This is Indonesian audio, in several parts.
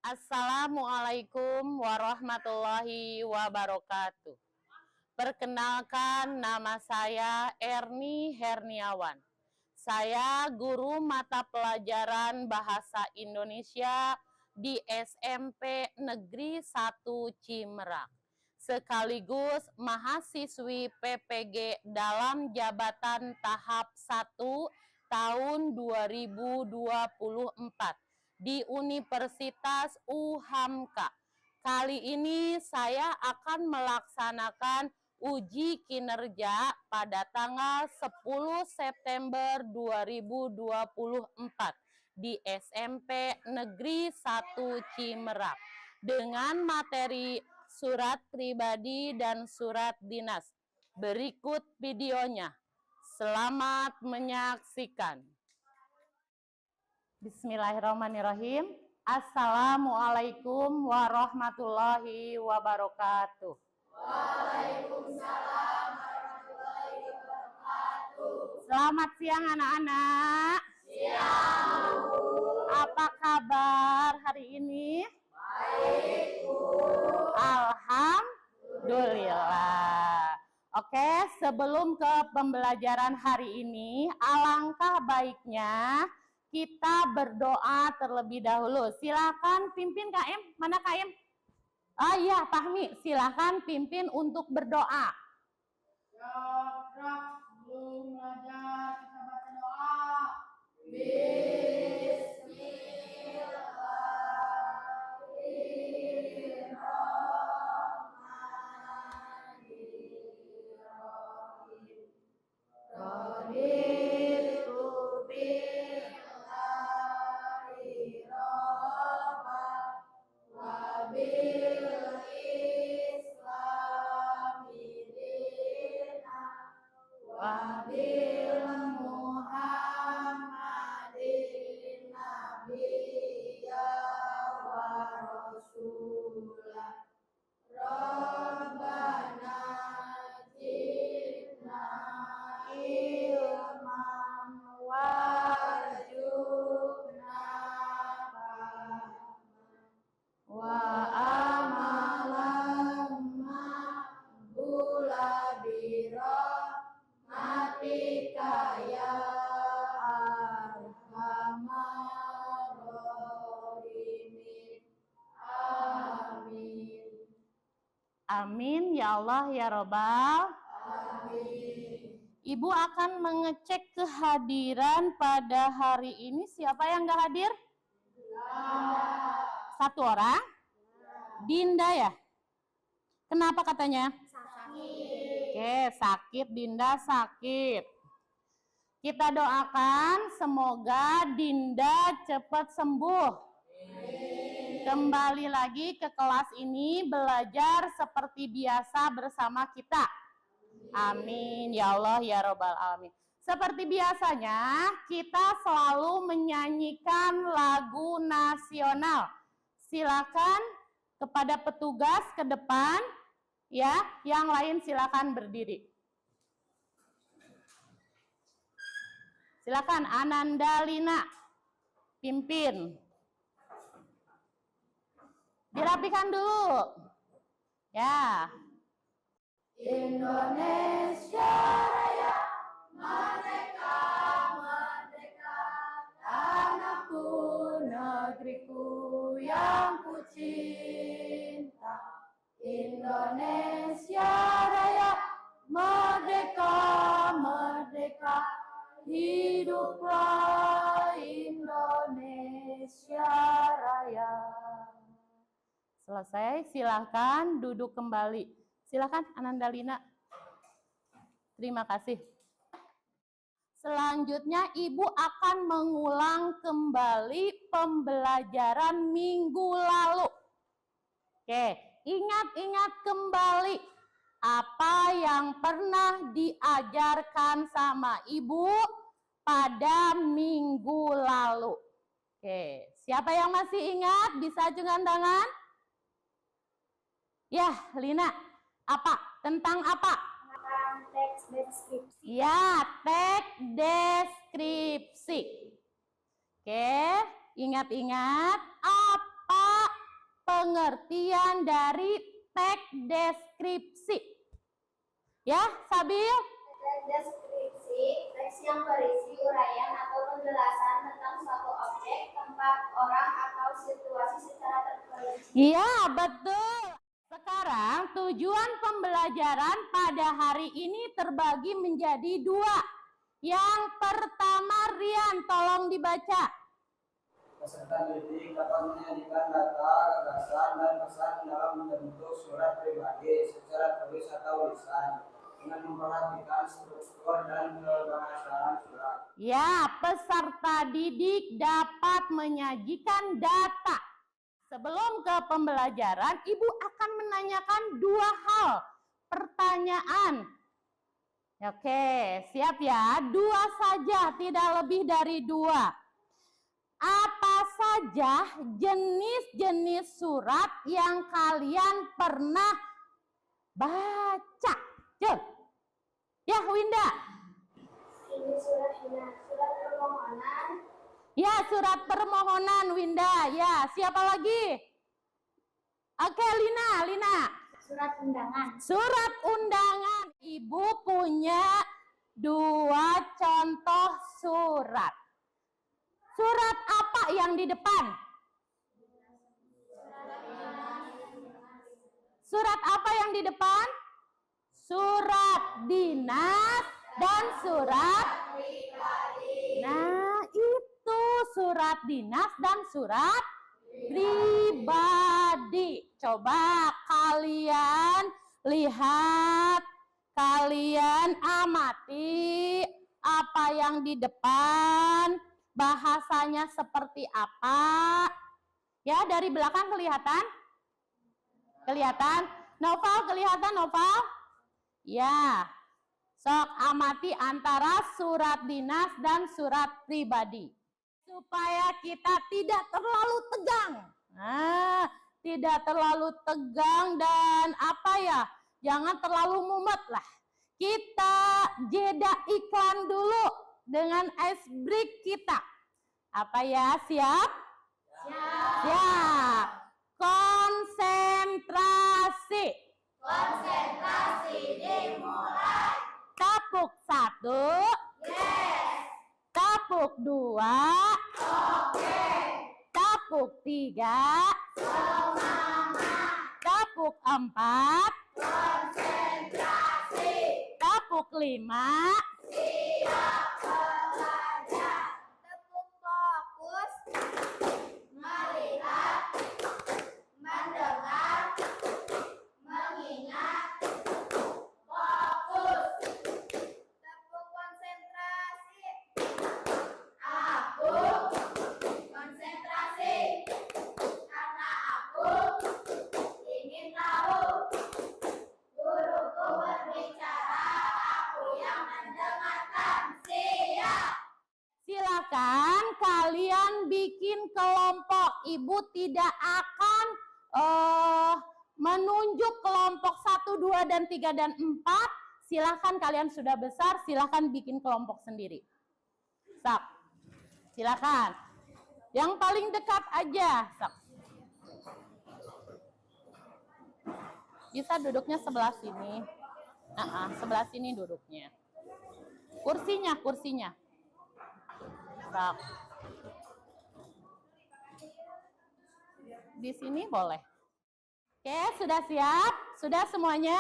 Assalamualaikum warahmatullahi wabarakatuh. Perkenalkan, nama saya Erni Herniawan. Saya guru mata pelajaran Bahasa Indonesia di SMP Negeri 1 Cimerak, sekaligus mahasiswi PPG dalam jabatan tahap 1 tahun 2024 di Universitas UHAMKA. Kali ini saya akan melaksanakan uji kinerja pada tanggal 10 September 2024 di SMP Negeri 1 Cimerak dengan materi surat pribadi dan surat dinas. Berikut videonya. Selamat menyaksikan. Bismillahirrahmanirrahim. Assalamualaikum warahmatullahi wabarakatuh. Waalaikumsalam warahmatullahi wabarakatuh. Selamat siang anak-anak. Siang, Bu. Apa kabar hari ini? Baik, Bu. Alhamdulillah. Oke, sebelum ke pembelajaran hari ini, alangkah baiknya kita berdoa terlebih dahulu. Silakan pimpin KM. Mana KM? Oh iya, Fahmi. Silakan pimpin untuk berdoa. Ya, sebelum belajar kita baca doa. Bismillahirrahmanirrahim. Raditu billahi rabban wa bil islami dinan wa bil muhammadin nabiyya wa rasulah. Rabbana zidna ilman warzuqna wa amalan maqbula bi rahmatika ya arhamar rahimin. Amin. Amin ya Allah ya Robbal. Amin. Ibu akan mengecek kehadiran pada hari ini. Siapa yang nggak hadir? Satu orang? Dinda ya? Kenapa katanya? Sakit. Oke, sakit. Dinda sakit. Kita doakan semoga Dinda cepat sembuh. Kembali lagi ke kelas ini belajar seperti biasa bersama kita. Amin ya Allah ya Robbal alamin. Seperti biasanya kita selalu menyanyikan lagu nasional. Silakan kepada petugas ke depan ya, yang lain silakan berdiri. Silakan Ananda Lina pimpin. Dirapikan dulu. Ya. Indonesia Raya, merdeka, merdeka, tanahku, negeriku yang ku cinta. Indonesia Raya, merdeka, merdeka, hiduplah Indonesia Raya. Selesai, silakan duduk kembali. Silakan Ananda Lina. Terima kasih. Selanjutnya Ibu akan mengulang kembali pembelajaran minggu lalu. Oke, ingat-ingat kembali apa yang pernah diajarkan sama Ibu pada minggu lalu. Oke, siapa yang masih ingat? Bisa acungkan tangan? Ya, Lina, apa? Tentang apa? Tentang teks deskripsi. Ya, teks deskripsi. Oke, ingat-ingat apa pengertian dari teks deskripsi. Ya, Sabil? Teks deskripsi, teks yang berisi uraian atau penjelasan tentang suatu objek, tempat, orang, atau situasi secara terperinci. Iya, betul. Sekarang tujuan pembelajaran pada hari ini terbagi menjadi 2. Yang pertama, Rian, tolong dibaca. Peserta didik dapat menyajikan data, gagasan, dan pesan dalam bentuk surat pribadi secara tulis atau lisan dengan memperhatikan struktur dan kebahasaan surat. Ya, peserta didik dapat menyajikan data. Sebelum ke pembelajaran, Ibu akan menanyakan 2 hal pertanyaan. Oke, siap ya? 2 saja, tidak lebih dari 2. Apa saja jenis-jenis surat yang kalian pernah baca? Cep. Ya, Winda. Ini surat permohonan. Ya, surat permohonan, Winda. Ya, siapa lagi? Oke, Lina. Surat undangan. Surat undangan. Ibu punya 2 contoh surat. Surat apa yang di depan? Surat apa yang di depan? Surat dinas dan surat pribadi. Nah, itu surat dinas dan surat pribadi. Coba kalian lihat, kalian amati apa yang di depan, bahasanya seperti apa. Ya, dari belakang kelihatan? Kelihatan? Noval, kelihatan Noval? Ya. Sok amati antara surat dinas dan surat pribadi. Supaya kita tidak terlalu tegang. Nah, tidak terlalu tegang dan apa ya? Jangan terlalu mumet lah. Kita jeda iklan dulu dengan ice break kita. Apa ya? Siap? Siap. Ya. Konsentrasi. Konsentrasi dimulai. Tapuk 1. Yes. Tapuk 2. Oke. Tapuk 3. Semangat. Tapuk 4. Konsentrasi. Tapuk 5. Siap belajar. Tepuk fokus. Melihat. Mendengar. Mengingat. Fokus. Tepuk konsentrasi. Aku konsentrasi. Karena aku ingin tahu. Guruku berbicara, aku yang mendengarkan. Siap. Silakan kalian bikin kelompok. Ibu tidak akan menunjuk kelompok 1, 2, dan 3, dan 4. Silakan kalian sudah besar, silakan bikin kelompok sendiri. Sok. Silakan. Yang paling dekat aja. Sok. Bisa duduknya sebelah sini. Sebelah sini duduknya. Kursinya. Sok. Di sini boleh. Oke, sudah siap? Sudah semuanya?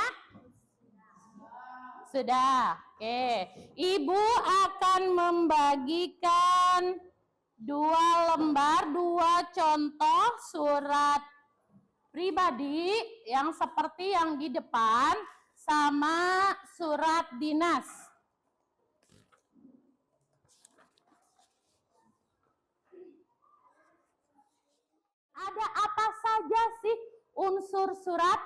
Sudah. Oke. Ibu akan membagikan 2 lembar, 2 contoh surat pribadi yang seperti yang di depan sama surat dinas. Ada apa saja sih unsur surat?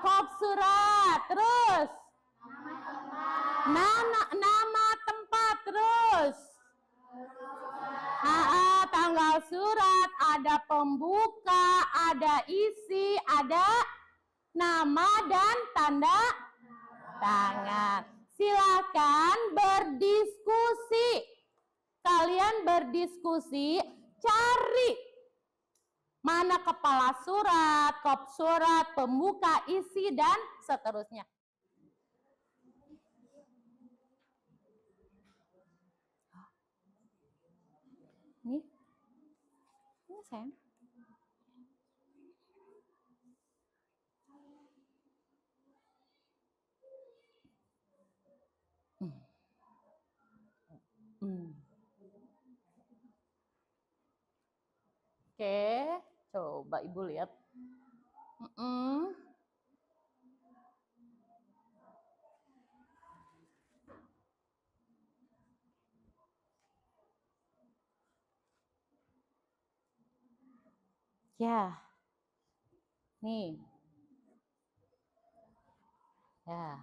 Kop surat. Terus? Nama tempat. Terus? Tanggal surat. Ada pembuka, ada isi, ada nama dan tanda tangan. Silakan berdiskusi. Kalian berdiskusi, Cari mana kepala surat, kop surat, pembuka, isi, dan seterusnya. Ini sayang. Oke, coba Ibu lihat. Ya, nih. Ya.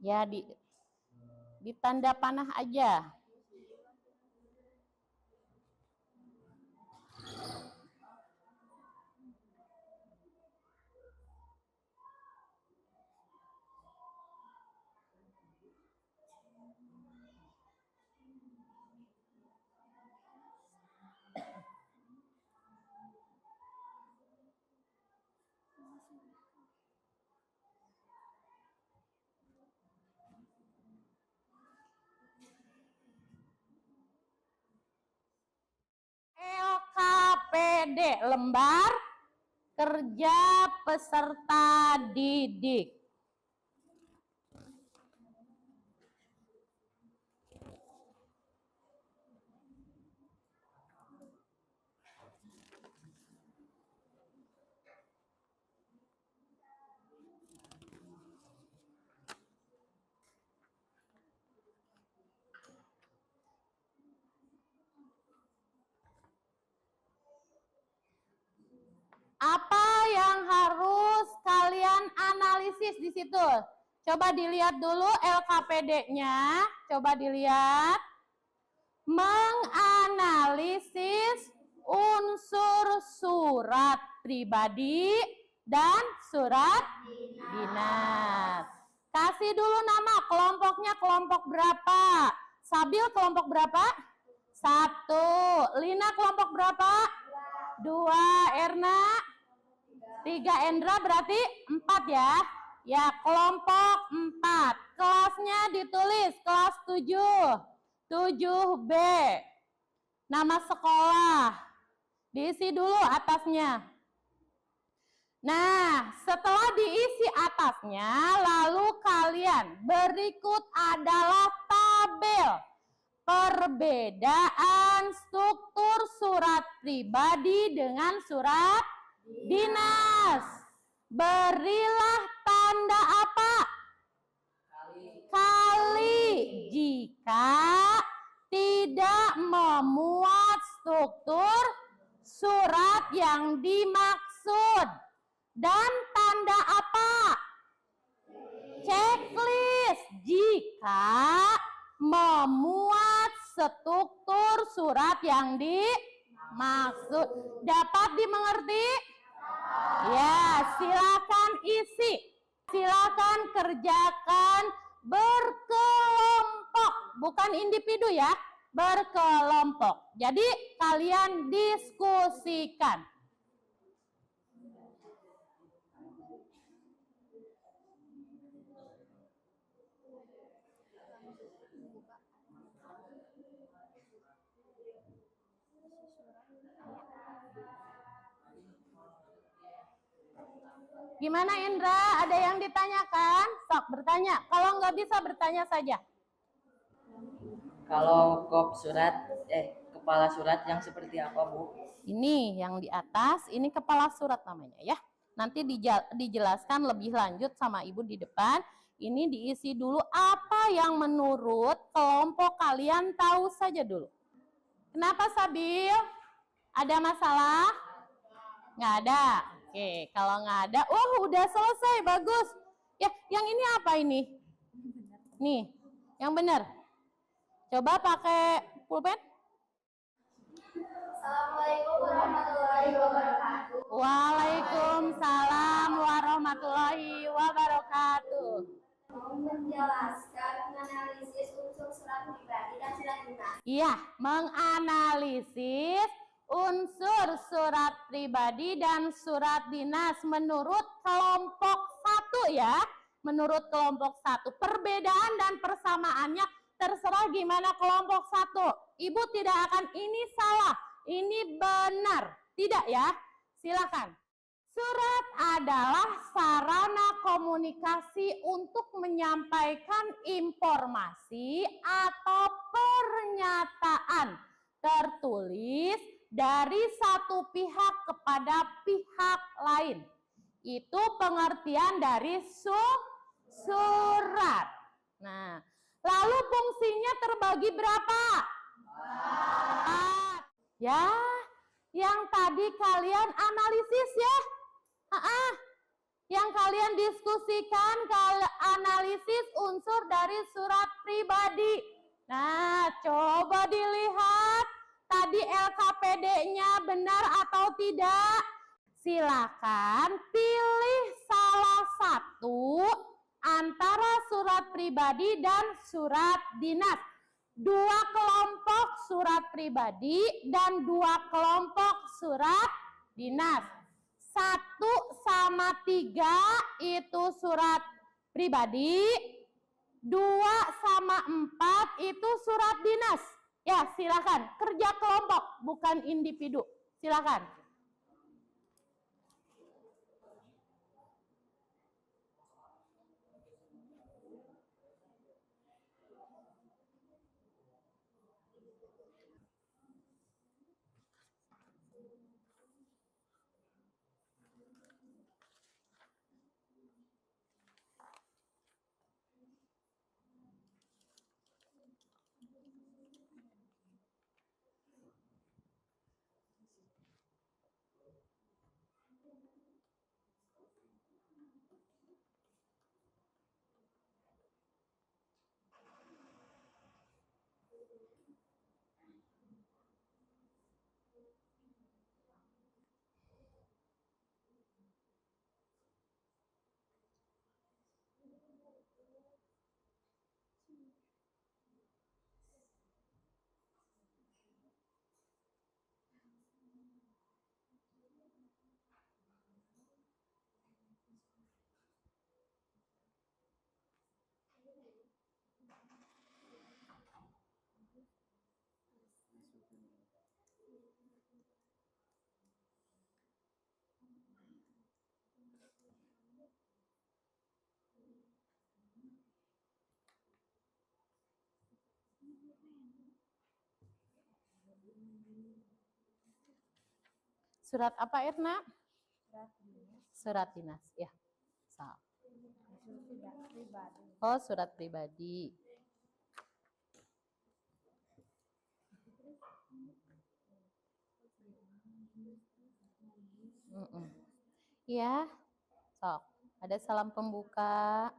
Ya, di tanda panah aja. LKPD, lembar kerja peserta didik. Apa yang harus kalian analisis di situ? Coba dilihat dulu LKPD-nya. Coba dilihat. Menganalisis unsur surat pribadi dan surat dinas. Kasih dulu nama kelompoknya, kelompok berapa? Sabil kelompok berapa? 1. Lina kelompok berapa? 2. Erna? 3. Endra berarti 4 ya. Ya, kelompok 4. Kelasnya ditulis kelas 7. 7B. Nama sekolah. Diisi dulu atasnya. Nah, setelah diisi atasnya, lalu kalian berikut adalah tabel perbedaan struktur surat pribadi dengan surat dinas. Berilah tanda apa? Kali jika tidak memuat struktur surat yang dimaksud. Dan tanda apa? Checklist jika memuat struktur surat yang dimaksud. Dapat dimengerti? Ya, silakan isi. Silakan kerjakan berkelompok, bukan individu ya, berkelompok. Jadi kalian diskusikan. Gimana Indra? Ada yang ditanyakan? Sok bertanya. Kalau nggak bisa bertanya saja. Kalau kepala surat yang seperti apa, Bu? Ini yang di atas, ini kepala surat namanya ya. Nanti dijelaskan lebih lanjut sama Ibu di depan. Ini diisi dulu apa yang menurut kelompok kalian tahu saja dulu. Kenapa Sabil? Ada masalah? Nggak ada. Oke, kalau nggak ada, udah selesai, bagus. Ya, yang ini apa ini? Nih, yang benar. Coba pakai pulpen. Assalamualaikum warahmatullahi menjelaskan menganalisis unsur surat pribadi dan surat dinas. Iya, menganalisis unsur surat pribadi dan surat dinas menurut kelompok 1 ya. Menurut kelompok 1. Perbedaan dan persamaannya terserah gimana kelompok 1. Ibu tidak akan ini salah, ini benar. Tidak ya? Silakan. Surat adalah sarana komunikasi untuk menyampaikan informasi atau pernyataan tertulis dari satu pihak kepada pihak lain. Itu pengertian dari surat. Nah, lalu fungsinya terbagi berapa? 4. Ya, yang tadi kalian analisis ya. Yang kalian diskusikan analisis unsur dari surat pribadi. Nah, coba dilihat tadi LKPD-nya benar atau tidak. Silakan pilih salah satu antara surat pribadi dan surat dinas. 2 kelompok surat pribadi dan 2 kelompok surat dinas. 1 sama 3 itu surat pribadi, 2 sama 4 itu surat dinas. Ya, silakan. Kerja kelompok, bukan individu. Silakan. Surat apa, Irna? Surat dinas. Ya. Oh, surat pribadi. Ya. Sok. Ada salam pembuka.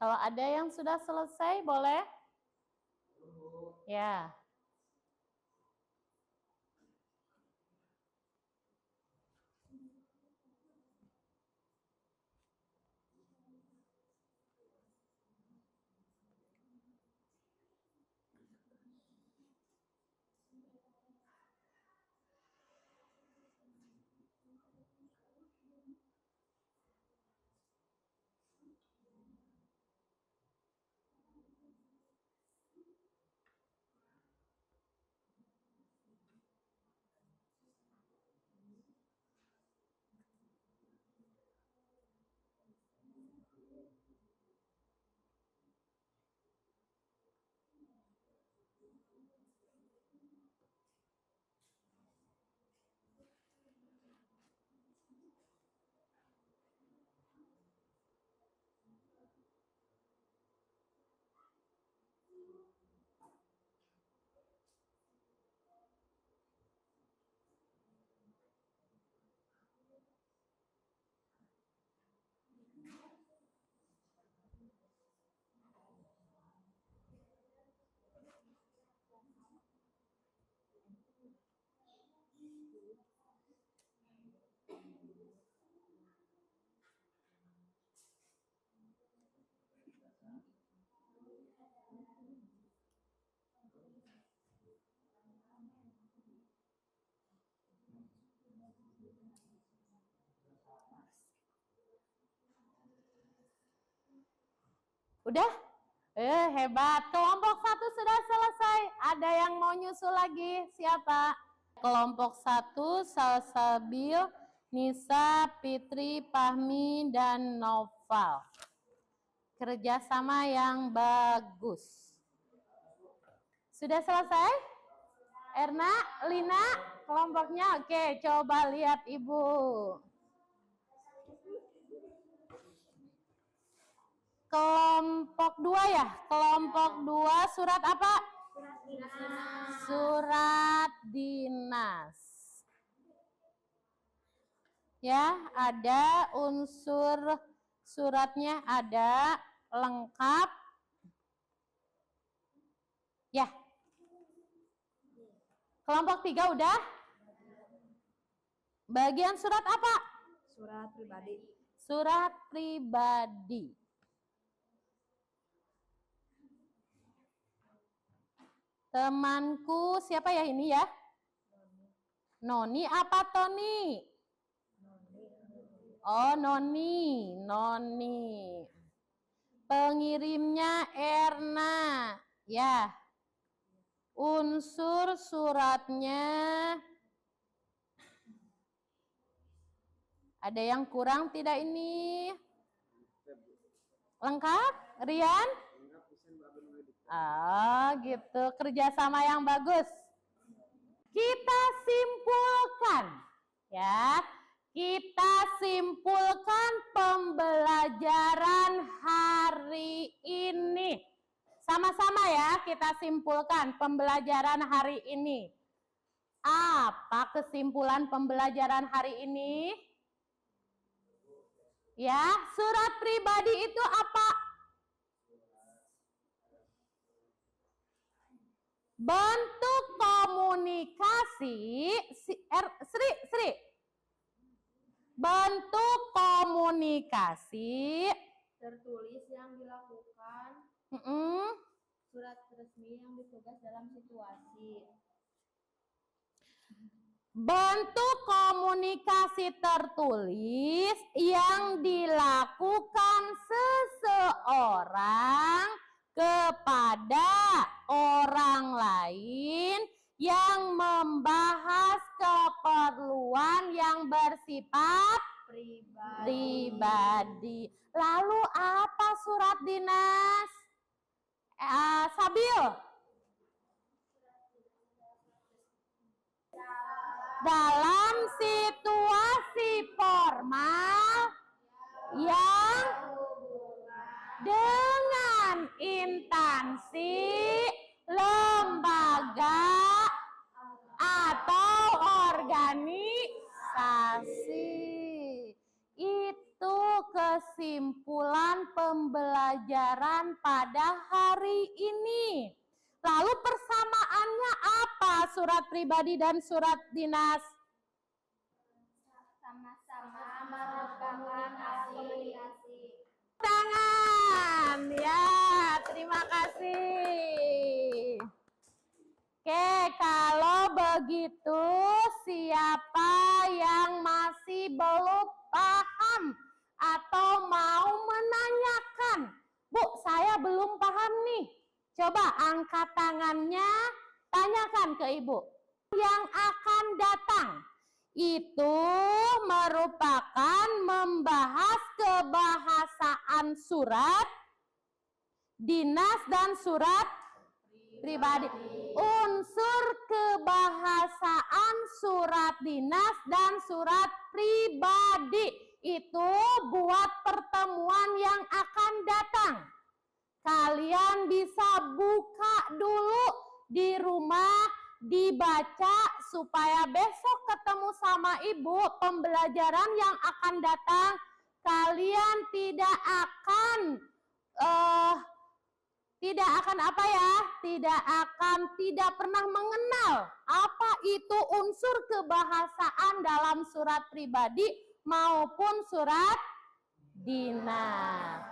Kalau ada yang sudah selesai, boleh? Ya. Udah? Hebat. Kelompok 1 sudah selesai. Ada yang mau nyusul lagi? Siapa? Kelompok 1, Salsabil, Nisa, Fitri, Fahmi, dan Noval. Kerjasama yang bagus. Sudah selesai? Erna, Lina, kelompoknya? Oke, coba lihat Ibu. Kelompok 2 ya? Kelompok 2 surat apa? Surat dinas. Ya, ada unsur suratnya, ada lengkap. Ya. Kelompok 3 udah? Bagian surat apa? Surat pribadi. Surat pribadi. Temanku siapa ya ini ya? Noni apa Toni? Oh, Noni. Noni. Pengirimnya Erna. Ya. Unsur suratnya ada yang kurang tidak ini? Lengkap? Rian? Ah, gitu. Kerjasama yang bagus. Kita simpulkan, ya. Kita simpulkan pembelajaran hari ini. Sama-sama ya, kita simpulkan pembelajaran hari ini. Apa kesimpulan pembelajaran hari ini? Ya, surat pribadi itu apa? Bentuk komunikasi, Sri. Bentuk komunikasi Tertulis yang dilakukan surat resmi yang ditugas dalam situasi. Bentuk komunikasi tertulis yang dilakukan seseorang kepada orang lain yang membahas keperluan yang bersifat pribadi. Lalu apa surat dinas? Sabil? Dalam situasi formal yang dengan instansi, lembaga, atau organisasi. Itu kesimpulan pembelajaran pada hari ini. Lalu persamaannya apa surat pribadi dan surat dinas? Sama-sama merupakan alat komunikasi. Tangan, ya, terima kasih. Oke, kalau begitu siapa yang masih belum paham atau mau menanyakan? Bu, saya belum paham nih. Coba angkat tangannya, tanyakan ke ibu. Yang akan datang itu merupakan membahas kebahasaan surat dinas dan surat pribadi. Unsur kebahasaan surat dinas dan surat pribadi itu buat pertemuan yang akan datang. Kalian bisa buka dulu di rumah, dibaca supaya besok ketemu sama ibu pembelajaran yang akan datang kalian tidak pernah mengenal apa itu unsur kebahasaan dalam surat pribadi maupun surat dinas.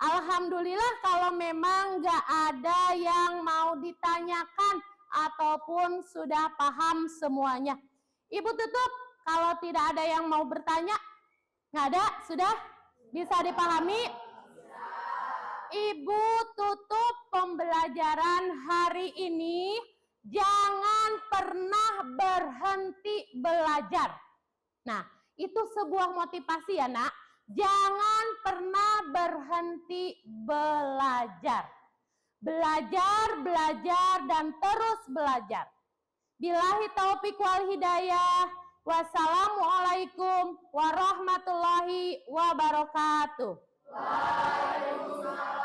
Alhamdulillah kalau memang nggak ada yang mau ditanyakan ataupun sudah paham semuanya. Ibu tutup kalau tidak ada yang mau bertanya. Nggak ada? Sudah? Bisa dipahami? Ibu tutup pembelajaran hari ini. Jangan pernah berhenti belajar. Nah, itu sebuah motivasi ya nak. Jangan pernah berhenti belajar. Belajar, belajar, dan terus belajar. Billahi taufiq wal hidayah. Wassalamualaikum warahmatullahi wabarakatuh. Waalaikumsalam.